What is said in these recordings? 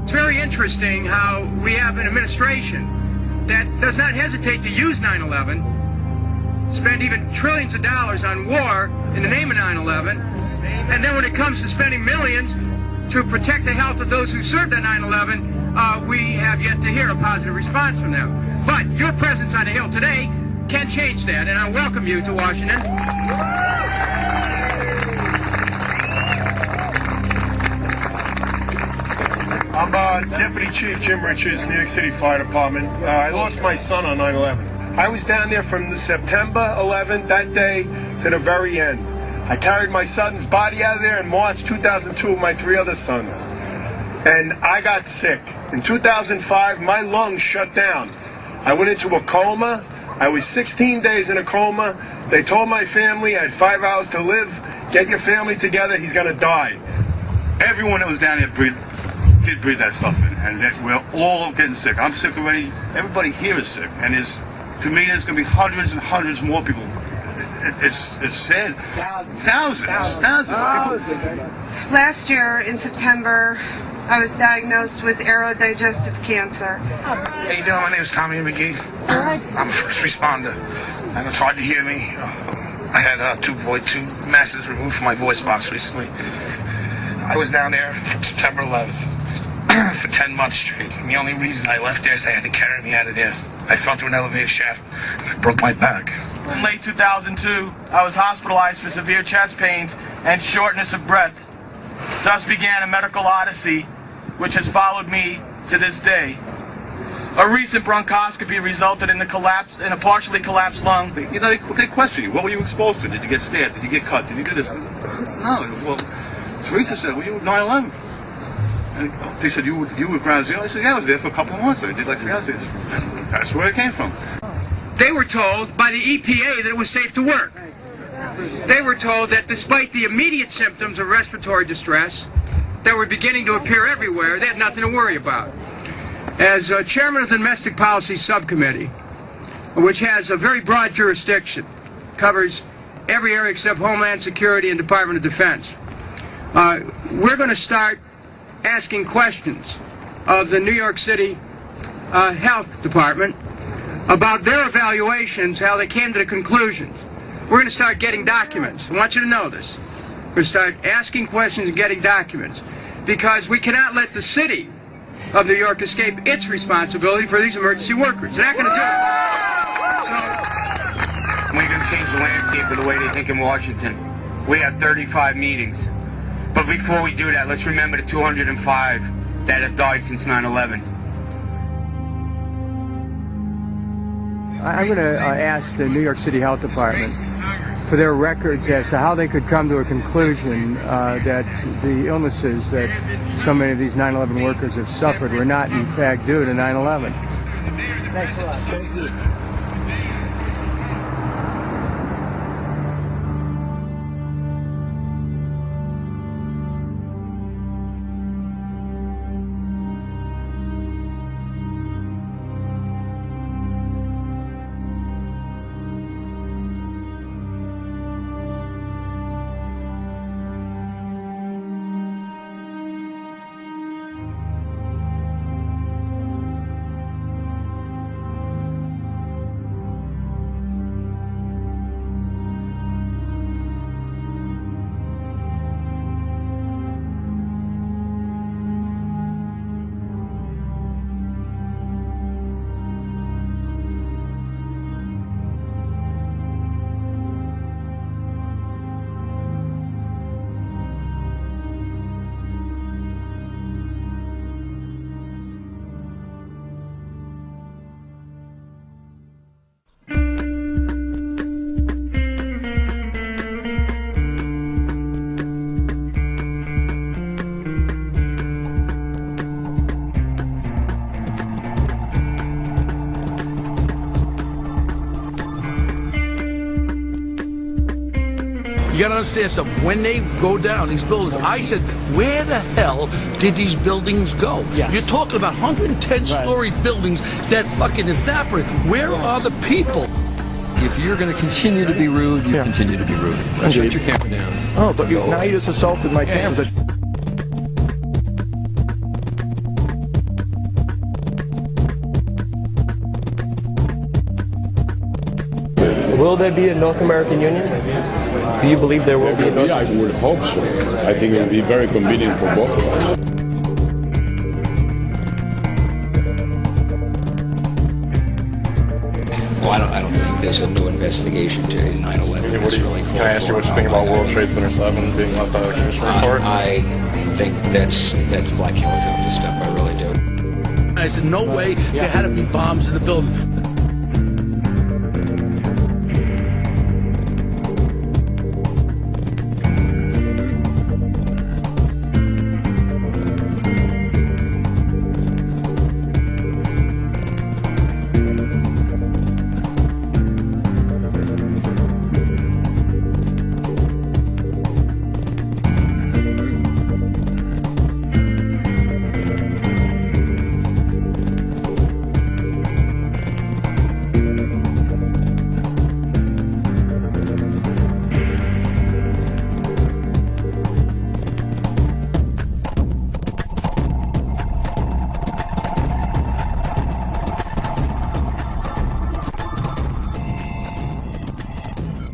It's very interesting how we have an administration that does not hesitate to use 9/11, spend even trillions of dollars on war in the name of 9/11, and then when it comes to spending millions to protect the health of those who served at 9/11, we have yet to hear a positive response from them. But your presence on the Hill today can change that, and I welcome you to Washington. I'm Deputy Chief Jim Richards, New York City Fire Department. I lost my son on 9/11. I was down there from September 11th, that day, to the very end. I carried my son's body out of there in March 2002 with my 3 other sons. And I got sick. In 2005, my lungs shut down. I went into a coma. I was 16 days in a coma. They told my family I had 5 hours to live. Get your family together, he's going to die. Everyone that was down there did breathe that stuff in, and we're all getting sick. I'm sick already. Everybody here is sick, and to me, there's going to be hundreds and hundreds more people. It's sad. Thousands of people. Last year in September, I was diagnosed with aerodigestive cancer. How you doing? My name is Tommy McGee. I'm a first responder, and it's hard to hear me. I had two masses removed from my voice box recently. I was down there September 11th. For 10 months straight. And the only reason I left there is they had to carry me out of there. I fell through an elevator shaft and I broke my back. In late 2002, I was hospitalized for severe chest pains and shortness of breath. Thus began a medical odyssey, which has followed me to this day. A recent bronchoscopy resulted in a partially collapsed lung. You know, they question you. What were you exposed to? Did you get stabbed? Did you get cut? Did you do this? No. Well, Teresa said, well, you were 9/11. And they said, you were ground zero? I said, yeah, I was there for a couple of months. I did like 3 hours. That's where it came from. They were told by the EPA that it was safe to work. They were told that despite the immediate symptoms of respiratory distress that were beginning to appear everywhere, they had nothing to worry about. As chairman of the Domestic Policy Subcommittee, which has a very broad jurisdiction, covers every area except Homeland Security and Department of Defense, we're going to start asking questions of the New York City Health Department about their evaluations, how they came to the conclusions. We're going to start getting documents. I want you to know this. We're going to start asking questions and getting documents because we cannot let the city of New York escape its responsibility for these emergency workers. They're not going to do it. We're going to change the landscape of the way they think in Washington. We have 35 meetings. But before we do that, let's remember the 205 that have died since 9/11. I'm going to ask the New York City Health Department for their records as to how they could come to a conclusion that the illnesses that so many of these 9/11 workers have suffered were not, in fact, due to 9/11. Thanks a lot. Thank you. got to understand something. When they go down, these buildings, I said, where the hell did these buildings go? Yes. You're talking about 110-story buildings that fucking evaporate. Where are the people? If you're going to continue to be rude, you continue to be rude. Shut your camera down. Oh, but now you just assaulted my camera. Will there be a North American Union? Do you believe there will be a North American Union? I would hope so. I think it would be very convenient for both of us. Well, I don't think there's a new investigation to 9/11. Can I ask you what you think about World Trade Center 7 being left out of the commission report? I think that's black helicopter stuff. I really do. I said, no way. There had to be bombs in the building.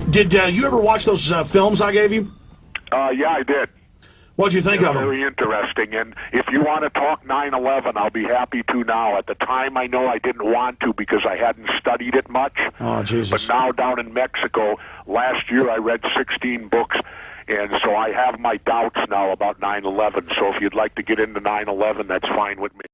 Did you ever watch those films I gave you? Yeah, I did. What'd you think of them? Very interesting. And if you want to talk 9/11, I'll be happy to now. At the time, I know I didn't want to because I hadn't studied it much. Oh, Jesus. But now down in Mexico, last year I read 16 books, and so I have my doubts now about 9/11. So if you'd like to get into 9/11, that's fine with me.